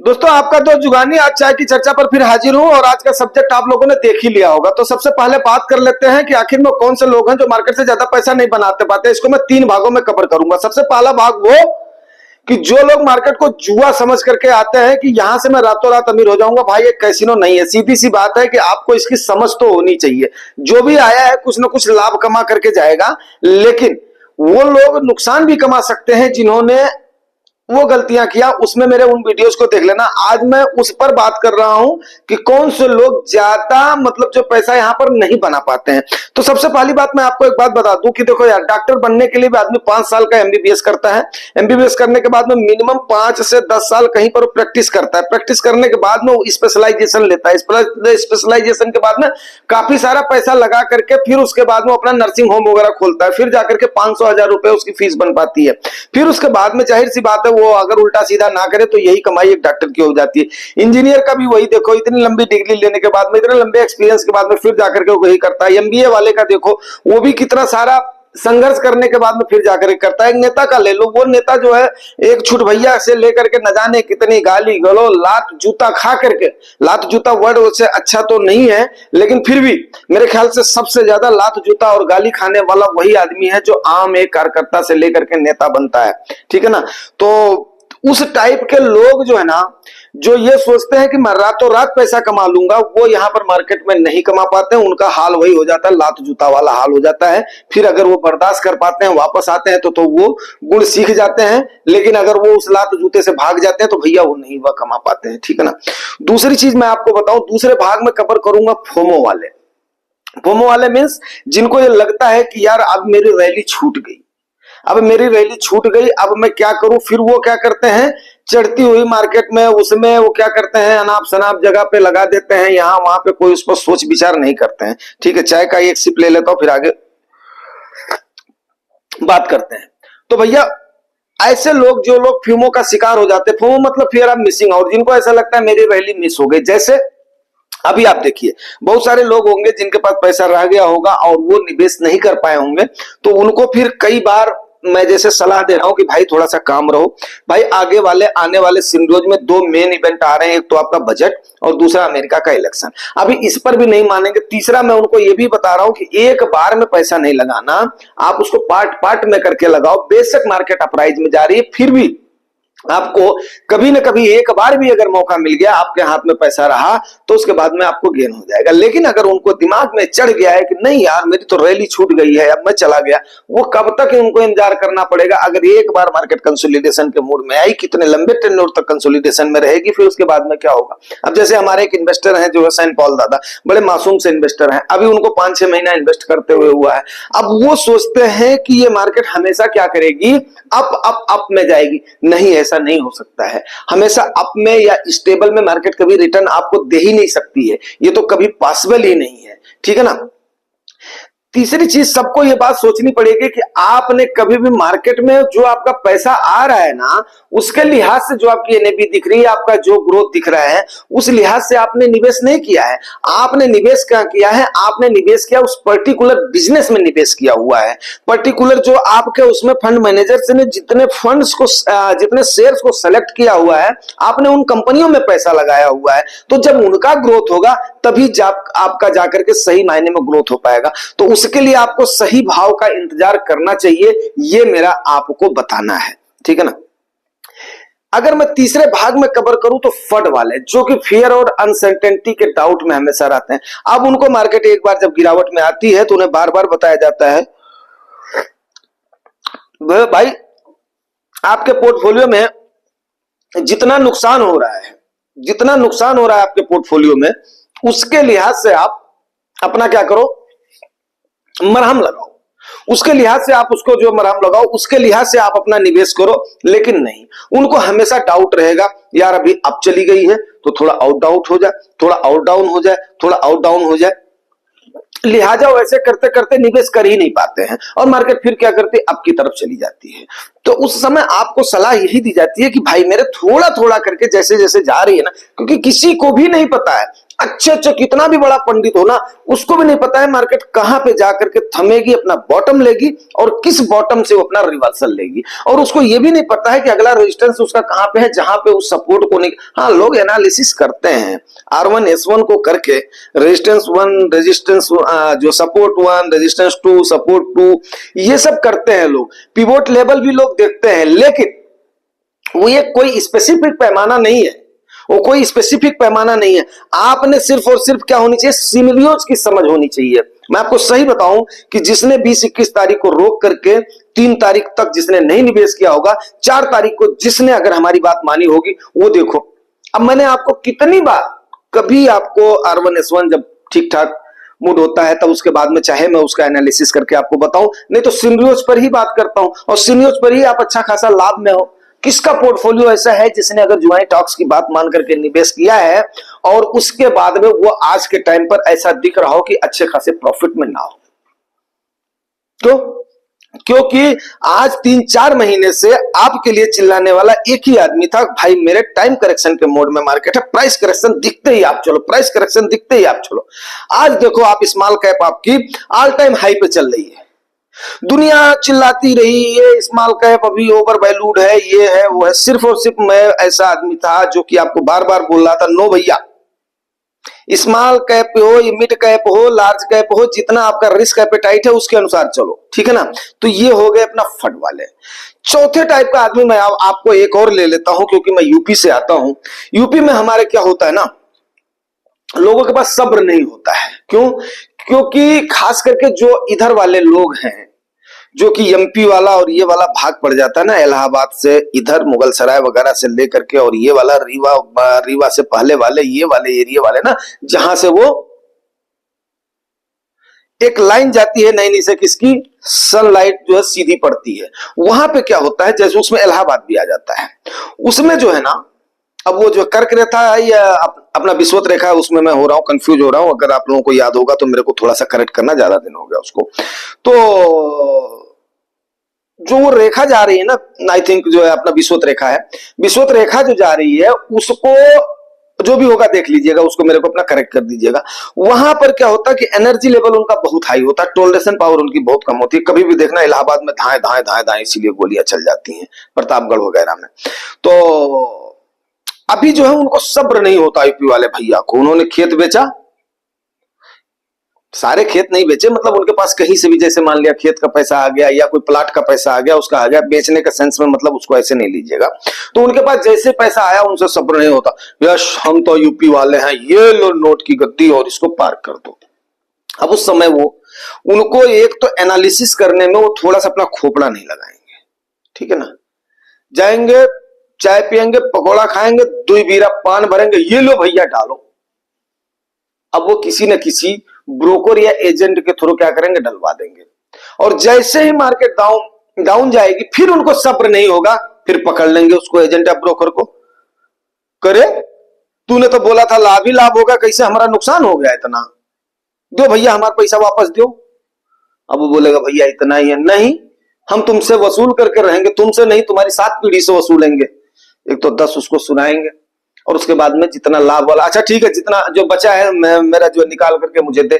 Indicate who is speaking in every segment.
Speaker 1: दोस्तों आपका तो जुगानी आज चाय की चर्चा पर फिर हाजिर हूं और आज का सब्जेक्ट आप लोगों ने देख ही लिया होगा। तो सबसे पहले बात कर लेते हैं कि आखिर में कौन से लोग हैं जो मार्केट से ज्यादा पैसा नहीं बनाते पाते। इसको मैं 3 भागों में कवर करूंगा। सबसे पहला भाग वो कि जो लोग मार्केट को जुआ समझ करके आते हैं कि यहां से मैं रातों रात अमीर हो जाऊंगा। भाई ये कैसीनो नहीं है, सीधी सी बात है कि आपको इसकी समझ तो होनी चाहिए। जो भी आया है कुछ ना कुछ लाभ कमा करके जाएगा, लेकिन वो लोग नुकसान भी कमा सकते हैं जिन्होंने वो गलतियां किया। उसमें मेरे उन वीडियोस को देख लेना। आज मैं उस पर बात कर रहा हूं कि कौन से लोग ज्यादा मतलब जो पैसा यहां पर नहीं बना पाते हैं। तो सबसे पहली बात मैं आपको एक बात बता दूं कि देखो यार, डॉक्टर बनने के लिए भी आदमी 5 साल का एमबीबीएस करता है। एमबीबीएस करने के बाद में मिनिमम 5 से 10 साल कहीं पर प्रैक्टिस करता है। प्रैक्टिस करने के बाद में वो स्पेशलाइजेशन लेता है। स्पेशलाइजेशन के बाद में काफी सारा पैसा लगा करके फिर उसके बाद में अपना नर्सिंग होम वगैरह खोलता है। फिर जाकर के 500,000 रुपए उसकी फीस बन पाती है। फिर उसके बाद में जाहिर सी बात है वो अगर उल्टा सीधा ना करे तो यही कमाई एक डॉक्टर की हो जाती है। इंजीनियर का भी वही देखो, इतनी लंबी डिग्री लेने के बाद में, इतने लंबे एक्सपीरियंस के बाद में फिर जाकर के वही करता है। एमबीए वाले का देखो, वो भी कितना सारा संघर्ष करने के बाद में फिर जाकर करता है। एक नेता का ले लो, वो नेता जो है एक छुट भैया से लेकर के न जाने कितनी गाली गलो लात जूता खा करके, लात जूता वर्ड उससे अच्छा तो नहीं है लेकिन फिर भी मेरे ख्याल से सबसे ज्यादा लात जूता और गाली खाने वाला वही आदमी है जो आम एक कार्यकर्ता से लेकर के नेता बनता है। ठीक है ना। तो उस टाइप के लोग जो है ना, जो ये सोचते हैं कि मैं रातों रात पैसा कमा लूंगा, वो यहाँ पर मार्केट में नहीं कमा पाते हैं। उनका हाल वही हो जाता है, लात जूता वाला हाल हो जाता है। फिर अगर वो बर्दाश्त कर पाते हैं, वापस आते हैं तो वो गुण सीख जाते हैं। लेकिन अगर वो उस लात जूते से भाग जाते हैं तो भैया वो नहीं वह कमा पाते हैं। ठीक है ना। दूसरी चीज मैं आपको बताऊं, दूसरे भाग में कवर करूंगा फोमो वाले। फोमो वाले मीन्स जिनको ये लगता है कि यार अब मेरी रैली छूट गई, अब मेरी रैली छूट गई, अब मैं क्या करूं। फिर वो क्या करते हैं, चढ़ती हुई मार्केट में उसमें वो क्या करते हैं, अनाप शनाप जगह पे लगा देते हैं। यहां वहां पे कोई उस पर सोच विचार नहीं करते हैं। ठीक है, चाय का एक सिप ले लेता हूं फिर आगे बात करते हैं। तो भैया ऐसे लोग, जो लोग फ्यूमो का शिकार हो जाते हैं, फ्यूमो मतलब फियर ऑफ मिसिंग आउट, जिनको ऐसा लगता है मेरी रैली मिस हो गई। जैसे अभी आप देखिए, बहुत सारे लोग होंगे जिनके पास पैसा रह गया होगा और वो निवेश नहीं कर पाए होंगे, तो उनको फिर कई बार मैं जैसे सलाह दे रहा हूं कि भाई थोड़ा सा काम रहो। भाई आगे वाले आने वाले सिंड्रोज में 2 मेन इवेंट आ रहे हैं, एक तो आपका बजट और दूसरा अमेरिका का इलेक्शन। अभी इस पर भी नहीं मानेंगे। तीसरा मैं उनको ये भी बता रहा हूं कि एक बार में पैसा नहीं लगाना, आप उसको पार्ट पार्ट में करके लगाओ। बेशक मार्केट अपराइज में जा रही है, फिर भी आपको कभी ना कभी एक बार भी अगर मौका मिल गया, आपके हाथ में पैसा रहा, तो उसके बाद में आपको गेन हो जाएगा। लेकिन अगर उनको दिमाग में चढ़ गया है कि नहीं यार मेरी तो रैली छूट गई है, अब मैं चला गया, वो कब तक उनको इंतजार करना पड़ेगा। अगर एक बार मार्केट कंसोलिडेशन के मूड में आई, कितने लंबे टेन्योर तक कंसोलिडेशन में रहेगी, फिर उसके बाद में क्या होगा। अब जैसे हमारे एक इन्वेस्टर हैं जो है सैन पॉल दादा, बड़े मासूम से इन्वेस्टर हैं। अभी उनको 5-6 महीना इन्वेस्ट करते हुए हुआ है। अब वो सोचते हैं कि ये मार्केट हमेशा क्या करेगी, अप में जाएगी। नहीं, ऐसा नहीं हो सकता है। हमेशा अप में या स्टेबल में मार्केट कभी रिटर्न आपको दे ही नहीं सकती है, ये तो कभी पॉसिबल ही नहीं है। ठीक है ना। तीसरी चीज सबको ये बात सोचनी पड़ेगी कि आपने कभी भी मार्केट में जो आपका पैसा आ रहा है ना, उसके लिहाज से जो आपकी एनएवी दिख रही है, आपका जो ग्रोथ दिख रहा है, उस लिहाज से आपने निवेश नहीं किया है। आपने निवेश क्या किया है, आपने निवेश किया उस पर्टिकुलर बिजनेस में निवेश किया हुआ है। पर्टिकुलर जो आपके उसमें फंड मैनेजर्स ने जितने फंड्स को, जितने शेयर्स को सेलेक्ट किया हुआ है, आपने उन कंपनियों में पैसा लगाया हुआ है। तो जब उनका ग्रोथ होगा तभी आपका जाकर के सही मायने में ग्रोथ हो पाएगा। तो उसके लिए आपको सही भाव का इंतजार करना चाहिए, ये मेरा आपको बताना है। ठीक है ना। अगर मैं तीसरे भाग में कवर करूं तो फड वाले, जो कि फियर और अनसर्टेनिटी के डाउट में हमेशा रहते हैं। अब उनको मार्केट एक बार जब गिरावट में आती है तो उन्हें बार बार बताया जाता है भाई आपके पोर्टफोलियो में जितना नुकसान हो रहा है, जितना नुकसान हो रहा है आपके पोर्टफोलियो में, उसके लिहाज से आप अपना क्या करो, मरहम लगाओ। उसके लिहाज से आप उसको जो मरहम लगाओ, उसके लिहाज से आप अपना निवेश करो। लेकिन नहीं, उनको हमेशा डाउट रहेगा यार अभी अप चली गई है तो थोड़ा आउट डाउट हो जाए, थोड़ा आउट डाउन हो जाए, थोड़ा आउट डाउन हो जाए। लिहाजा वैसे करते करते निवेश कर ही नहीं पाते हैं और मार्केट फिर क्या करती है, अप की तरफ चली जाती है। तो उस समय आपको सलाह यही दी जाती है कि भाई मेरे थोड़ा थोड़ा करके जैसे जैसे जा रही है ना, क्योंकि किसी को भी नहीं पता है अच्छे अच्छे कितना भी बड़ा पंडित हो ना, उसको भी नहीं पता है मार्केट कहां पे जाकर के थमेगी, अपना बॉटम लेगी और किस बॉटम से वो अपना रिवर्सल लेगी। और उसको ये भी नहीं पता है कि अगला रेजिस्टेंस उसका कहां पे है, जहां पे उस सपोर्ट को नहीं। हाँ, लोग एनालिसिस करते हैं R1 S1 को करके, रेजिस्टेंस 1, रेजिस्टेंस जो सपोर्ट 1, रेजिस्टेंस 2, सपोर्ट 2, ये सब करते हैं लोग। पिवोट लेवल भी लोग देखते हैं, लेकिन वो ये कोई स्पेसिफिक पैमाना नहीं है, वो कोई स्पेसिफिक पैमाना नहीं है। आपने सिर्फ और सिर्फ क्या होनी चाहिए, सिनेरियोज की समझ होनी चाहिए। मैं आपको सही बताऊं कि जिसने 20-21 तारीख को रोक करके 3 तारीख तक जिसने नहीं निवेश किया होगा, 4 तारीख को जिसने अगर हमारी बात मानी होगी, वो देखो। अब मैंने आपको कितनी बार, कभी आपको R1 S1 जब ठीक ठाक मूड होता है तब उसके बाद में चाहे मैं उसका एनालिसिस करके आपको बताऊं, नहीं तो सिनेरियोज पर ही बात करता हूं, और सिनेरियोज पर ही आप अच्छा खासा लाभ में हो। किसका पोर्टफोलियो ऐसा है जिसने अगर जुआई टॉक्स की बात मान करके निवेश किया है और उसके बाद में वो आज के टाइम पर ऐसा दिख रहा हो कि अच्छे खासे प्रॉफिट में ना हो? क्यों? क्योंकि आज 3-4 महीने से आपके लिए चिल्लाने वाला एक ही आदमी था, भाई मेरे टाइम करेक्शन के मोड में मार्केट है, प्राइस करेक्शन दिखते ही आप चलो, प्राइस करेक्शन दिखते ही आप चलो। आज देखो आप, स्मॉल कैप आपकी ऑल टाइम हाई पे चल रही है, दुनिया चिल्लाती रही ये स्मॉल कैप अभी ओवर वैल्यूड है, ये है वो है। सिर्फ और सिर्फ मैं ऐसा आदमी था जो कि आपको बार बार बोल रहा था, नो भैया, स्मॉल कैप हो, मिड कैप हो, लार्ज कैप हो, जितना आपका रिस्क एपेटाइट है उसके अनुसार चलो, ठीक है ना। तो ये हो गए अपना फट वाले। चौथे टाइप का आदमी मैं आपको एक और ले लेता हूं, क्योंकि मैं यूपी से आता हूं। यूपी में हमारे क्या होता है ना, लोगों के पास सब्र नहीं होता है। क्यों? क्योंकि खास करके जो इधर वाले लोग हैं, जो कि एमपी वाला और ये वाला भाग पड़ जाता है ना, इलाहाबाद से इधर मुगल सराय वगैरह से लेकर के, और ये वाला रीवा से पहले वाले, ये वाले एरिया वाले ना, जहां से वो एक लाइन जाती है नैनी से, किसकी, सनलाइट जो है सीधी पड़ती है, वहां पे क्या होता है, जैसे उसमें इलाहाबाद भी आ जाता है, उसमें जो है ना, अब वो जो कर्क रेखा है या अपना विषुवत रेखा है, उसमें मैं हो रहा हूँ, कंफ्यूज हो रहा हूँ। अगर आप लोगों को याद होगा तो मेरे को थोड़ा सा करेक्ट करना, ज्यादा दिन हो गया उसको। तो जो वो रेखा जा रही है ना, आई थिंक जो है अपना विषुवत रेखा है, विषुवत रेखा जो जा रही है उसको जो भी होगा देख लीजिएगा, उसको मेरे को अपना करेक्ट कर दीजिएगा। वहां पर क्या होता है कि एनर्जी लेवल उनका बहुत हाई होता है, टोलरेशन पावर उनकी बहुत कम होती है। कभी भी देखना इलाहाबाद में धाए धाए धाए धाए, इसीलिए गोलियां चल जाती हैं प्रतापगढ़ वगैरह में। तो अभी जो है उनको सब्र नहीं होता यूपी वाले भैया को, उन्होंने खेत बेचा, सारे खेत नहीं बेचे, मतलब उनके पास कहीं से भी, जैसे मान लिया खेत का पैसा आ गया या कोई प्लाट का पैसा आ गया, उसका आ गया, बेचने का सेंस में, मतलब उसको ऐसे नहीं लीजिएगा। तो उनके पास जैसे पैसा आया उनसे सब्र नहीं होता, यश हम तो यूपी वाले हैं, ये लो नोट की गद्दी और इसको पार कर दो। अब उस समय वो, उनको एक तो एनालिसिस करने में वो थोड़ा सा अपना खोपड़ा नहीं लगाएंगे, ठीक है ना। जाएंगे, चाय पियेंगे, पकौड़ा खाएंगे, 2 बीरा पान भरेंगे, ये लो भैया डालो। अब वो किसी न किसी ब्रोकर या एजेंट के थ्रू क्या करेंगे, डलवा देंगे। और जैसे ही मार्केट डाउन जाएगी, फिर उनको सब्र नहीं होगा, फिर पकड़ लेंगे उसको, एजेंट या ब्रोकर को। करे, तूने तो बोला था लाभ ही लाभ होगा, कैसे हमारा नुकसान हो गया इतना, दो भैया हमारा पैसा वापस दो। अब वो बोलेगा भैया इतना ही है, नहीं हम तुमसे वसूल करके रहेंगे, तुमसे नहीं तुम्हारी 7 पीढ़ी से वसूलेंगे। एक तो 10 उसको सुनाएंगे और उसके बाद में जितना लाभ वाला, अच्छा ठीक है जितना जो बचा है मेरा जो निकाल करके मुझे दे,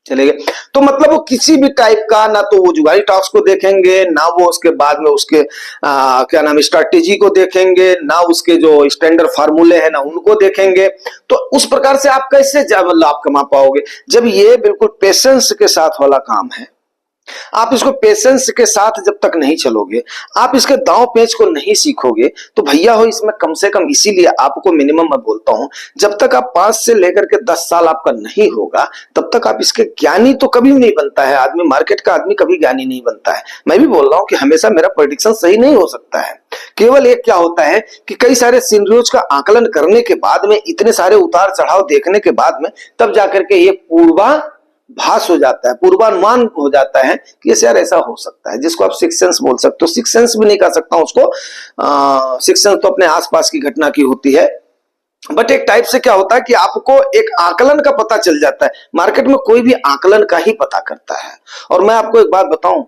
Speaker 1: चले गए। तो मतलब वो किसी भी टाइप का, ना तो वो जुगाड़ी टॉक्स को देखेंगे, ना वो उसके बाद में उसके क्या नाम स्ट्रैटेजी को देखेंगे, ना उसके जो स्टैंडर्ड फार्मूले हैं ना उनको देखेंगे। तो उस प्रकार से आप कैसे लाभ कमा पाओगे, जब ये बिल्कुल पेशेंस के साथ वाला काम है। आप इसको पेशेंस के साथ जब तक नहीं चलोगे, आप इसके दांव पेच को नहीं सीखोगे, तो भैया हो इसमें कम से कम, इसीलिए आपको मिनिमम मैं बोलता हूं, जब तक आप 5 से लेकर के 10 साल आपका नहीं होगा, तब तक आप इसके ज्ञानी तो कभी नहीं बनता है आदमी, मार्केट का आदमी कभी ज्ञानी नहीं बनता है। मैं भी बोल रहा हूं कि हमेशा मेरा प्रेडिक्शन सही नहीं हो सकता है। केवल एक क्या होता है कि कई सारे सिनेरियोज का आकलन करने के बाद में, इतने सारे उतार चढ़ाव देखने के बाद में, तब जाकर के ये भास हो जाता है, पूर्वानुमान हो जाता है कि यार ऐसा हो सकता है, जिसको आप सिक्स सेंस बोल सकते हो। सिक्स सेंस भी नहीं कह सकता हूं उसको, सिक्स सेंस तो अपने आसपास की घटना की होती है, बट एक टाइप से क्या होता है कि आपको एक आकलन का पता चल जाता है। मार्केट में कोई भी आकलन का ही पता करता है। और मैं आपको एक बात बताऊं,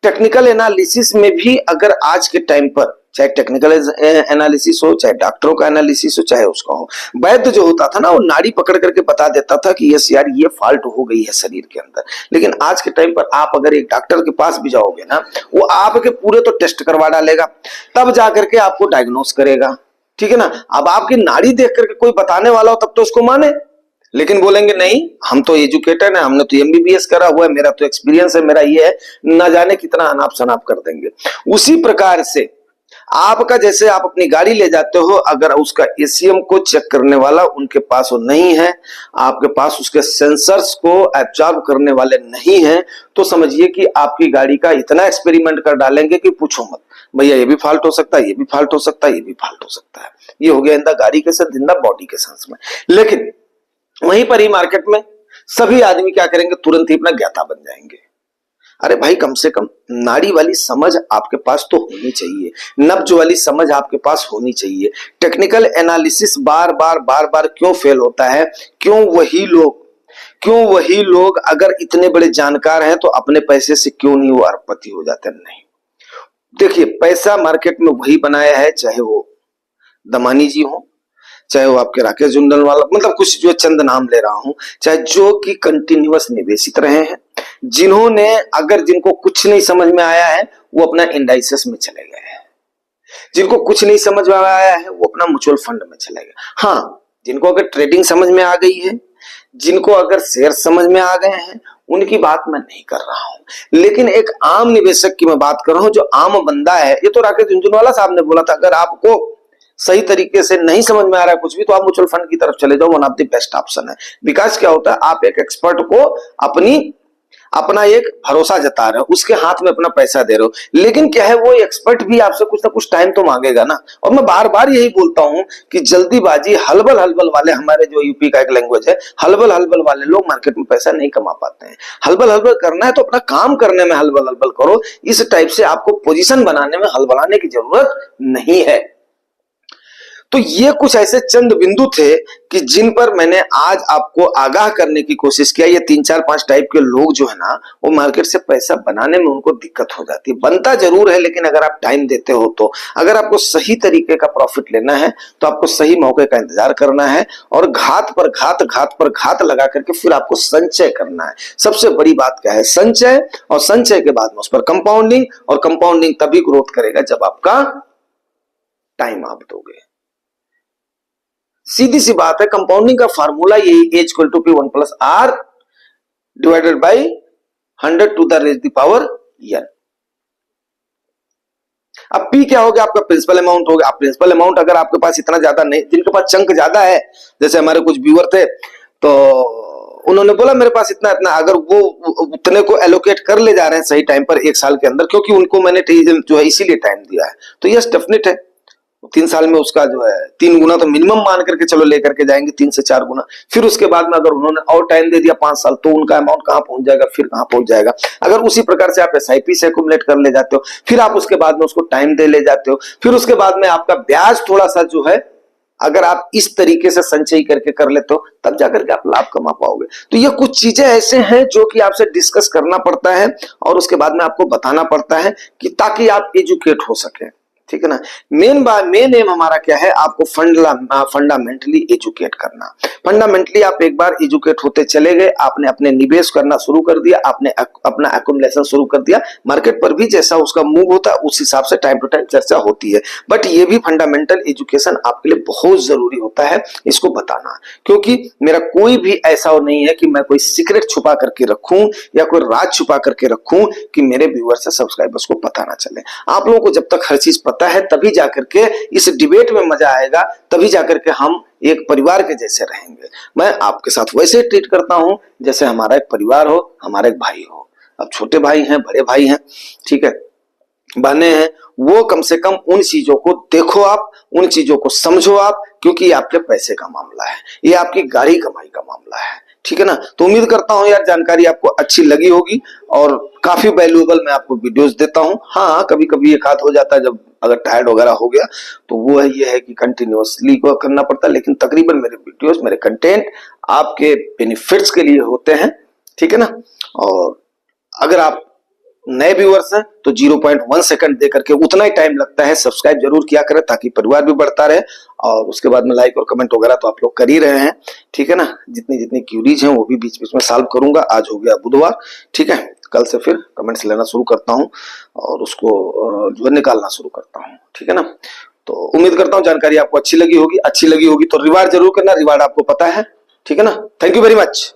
Speaker 1: टेक्निकल एनालिसिस में भी अगर आज के टाइम पर चाहे टेक्निकल एनालिसिस हो, चाहे डॉक्टरों का एनालिसिस हो, चाहे उसका हो। वैद्य जो होता था ना, वो नाड़ी पकड़ करके बता देता था कि यस यार ये फॉल्ट हो गई है शरीर के अंदर। लेकिन आज के टाइम पर आप अगर एक डॉक्टर के पास भी जाओगे ना, वो आपके पूरे तो टेस्ट करवा डालेगा, तब जाकर के आपको डायग्नोस करेगा, ठीक है ना। अब आपकी नाड़ी देख करके कोई बताने वाला हो तब तो उसको माने, लेकिन बोलेंगे नहीं हम तो एजुकेटेड है, हमने तो एमबीबीएस करा हुआ है, मेरा तो एक्सपीरियंस है, मेरा ये है, न जाने कितना अनाप शनाप कर देंगे। उसी प्रकार से आपका, जैसे आप अपनी गाड़ी ले जाते हो, अगर उसका एसीएम को चेक करने वाला उनके पास वो नहीं है, आपके पास उसके सेंसर्स को एब्जॉर्ब करने वाले नहीं है, तो समझिए कि आपकी गाड़ी का इतना एक्सपेरिमेंट कर डालेंगे कि पूछो मत। भैया ये भी फॉल्ट हो सकता है, ये भी फॉल्ट हो सकता है, ये भी फॉल्ट हो सकता है। ये हो गया इन द गाड़ी के साथ, इन द बॉडी के सेंस में। लेकिन वहीं पर ही मार्केट में सभी आदमी क्या करेंगे, तुरंत ही अपना ज्ञाता बन जाएंगे। अरे भाई कम से कम नाड़ी वाली समझ आपके पास तो होनी चाहिए, नब्ज वाली समझ आपके पास होनी चाहिए। टेक्निकल एनालिसिस बार बार क्यों फेल होता है? क्यों वही लोग अगर इतने बड़े जानकार हैं तो अपने पैसे से क्यों नहीं वो अरबपति हो जाते? नहीं, देखिए पैसा मार्केट में वही बनाया है, चाहे वो दमानी जी हो, चाहे वो आपके राकेश जुंडलवाला, मतलब कुछ जो चंद नाम ले रहा हूं, चाहे जो कि कंटिन्यूअस निवेशित रहे हैं, जिन्होंने, अगर जिनको कुछ नहीं समझ में आया है वो अपना इंडाइसेस में चले गए हैं, जिनको कुछ नहीं समझ में आया है वो अपना म्यूचुअल फंड में चले गए। हाँ, जिनको अगर ट्रेडिंग समझ में आ गई है, जिनको अगर शेयर समझ में आ गए हैं, उनकी बात मैं नहीं कर रहा हूं। लेकिन एक आम निवेशक की मैं बात कर रहा हूं, जो आम बंदा है। ये तो राकेश झुंझुनवाला साहब ने बोला था, अगर आपको सही तरीके से नहीं समझ में आ रहा है कुछ भी, तो आप म्यूचुअल फंड की तरफ चले जाओ, one of the best option है। विकास क्या होता है, आप एक एक्सपर्ट को अपना एक भरोसा जता रहे हो, उसके हाथ में अपना पैसा दे रहे हो, लेकिन क्या है, वो एक्सपर्ट भी आपसे कुछ ना कुछ टाइम तो मांगेगा ना। और मैं बार बार यही बोलता हूं कि जल्दीबाजी, हलबल हलबल वाले, हमारे जो यूपी का एक लैंग्वेज है, हलबल हलबल वाले लोग मार्केट में पैसा नहीं कमा पाते हैं। हलबल हलबल करना है तो अपना काम करने में हलबल हलबल करो, इस टाइप से आपको पोजीशन बनाने में हलबलाने की जरूरत नहीं है। तो ये कुछ ऐसे चंद बिंदु थे कि जिन पर मैंने आज आपको आगाह करने की कोशिश किया। ये 3-4-5 टाइप के लोग जो है ना, वो मार्केट से पैसा बनाने में उनको दिक्कत हो जाती है। बनता जरूर है, लेकिन अगर आप टाइम देते हो तो, अगर आपको सही तरीके का प्रॉफिट लेना है तो आपको सही मौके का इंतजार करना है, और घात पर घात लगा करके फिर आपको संचय करना है। सबसे बड़ी बात क्या है, संचय, और संचय के बाद में उस पर कंपाउंडिंग, और कंपाउंडिंग तभी ग्रोथ करेगा जब आपका टाइम आप दोगे। सीधी सी बात है, कंपाउंडिंग का फार्मूला यही, H equal to P 1 plus R divided by 100 to the raise the power n। अब पी क्या हो गया, आपका प्रिंसिपल अमाउंट हो गया। आप प्रिंसिपल अमाउंट अगर आपके पास इतना ज्यादा नहीं, जिनके पास चंक ज्यादा है, जैसे हमारे कुछ व्यूअर थे तो उन्होंने बोला मेरे पास इतना इतना, अगर वो उतने को एलोकेट कर ले जा रहे हैं सही टाइम पर 1 साल के अंदर, क्योंकि उनको मैंने जो है इसीलिए टाइम दिया है, तो यस डेफिनेट है 3 साल में उसका जो है 3 गुना तो मिनिमम मान करके चलो लेकर के जाएंगे, 3 से 4 गुना। फिर उसके बाद में अगर उन्होंने और टाइम दे दिया 5 साल, तो उनका अमाउंट कहां पहुंच जाएगा, फिर कहां पहुंच जाएगा। अगर उसी प्रकार से आप एसआईपी से एक्युमुलेट कर ले जाते हो, फिर आप उसके बाद में उसको टाइम दे ले जाते हो, फिर उसके बाद में आपका ब्याज थोड़ा सा जो है, अगर आप इस तरीके से संचय करके कर लेते हो, तब जाकर के आप लाभ कमा पाओगे। तो ये कुछ चीजें ऐसे हैं जो कि आपसे डिस्कस करना पड़ता है, और उसके बाद में आपको बताना पड़ता है कि ताकि आप एजुकेट हो सके, ठीक है ना। मेन एम हमारा क्या है, आपको फंडामेंटली एजुकेट करना। फंडामेंटली आप एक बार एजुकेट होते चले गए, आपने अपने निवेश करना शुरू कर दिया, आपने अपना एक्युमुलेशन शुरू कर दिया, मार्केट पर भी जैसा उसका मूव होता है उस हिसाब से टाइम टू टाइम चर्चा होती है। बट ये भी फंडामेंटल एजुकेशन आपके लिए बहुत जरूरी होता है, इसको बताना। क्योंकि मेरा कोई भी ऐसा नहीं है कि मैं कोई सीक्रेट छुपा करके रखूं या कोई राज छुपा करके रखूं कि मेरे व्यूअर्स या सब्सक्राइबर्स को पता ना चले। आप लोगों को जब तक हर चीज पता है, तभी जाकर के इस डिबेट में मजा आएगा, तभी जाकर के हम एक परिवार के जैसे रहेंगे। मैं आपके साथ वैसे ट्रीट करता हूं जैसे हमारा एक परिवार हो, हमारा एक भाई हो। अब छोटे भाई हैं, बड़े भाई हैं, ठीक है, बहने हैं, वो कम से कम उन चीजों को देखो आप, उन चीजों को समझो आप, क्योंकि ये आपके पैसे का मामला है, ये आपकी गाड़ी कमाई का मामला है, ठीक है ना। तो उम्मीद करता हूं यार जानकारी आपको अच्छी लगी होगी, और काफी वैल्यूएबल मैं आपको वीडियोस देता हूं। हाँ, कभी कभी एक हाथ हो जाता है, जब अगर टायर्ड वगैरह हो गया तो वो है, ये है कि कंटिन्यूअसली को करना पड़ता है, लेकिन तकरीबन मेरे वीडियोस, मेरे कंटेंट आपके बेनिफिट्स के लिए होते हैं, ठीक है ना। और अगर आप नए व्यूअर्स हैं तो 0.1 सेकंड दे करके उतना ही टाइम लगता है, सब्सक्राइब जरूर किया करें ताकि परिवार भी बढ़ता रहे। और उसके बाद में लाइक और कमेंट वगैरह तो आप लोग कर ही रहे हैं, ठीक है ना। जितनी जितनी क्यूरीज हैं वो भी बीच बीच में सॉल्व करूंगा। आज हो गया बुधवार, ठीक है, कल से फिर कमेंट्स लेना शुरू करता हूँ और उसको जो है निकालना शुरू करता हूँ, ठीक है ना। तो उम्मीद करता हूँ जानकारी आपको अच्छी लगी होगी। अच्छी लगी होगी तो रिवार्ड जरूर करना, रिवार्ड आपको पता है, ठीक है ना। Thank you very much.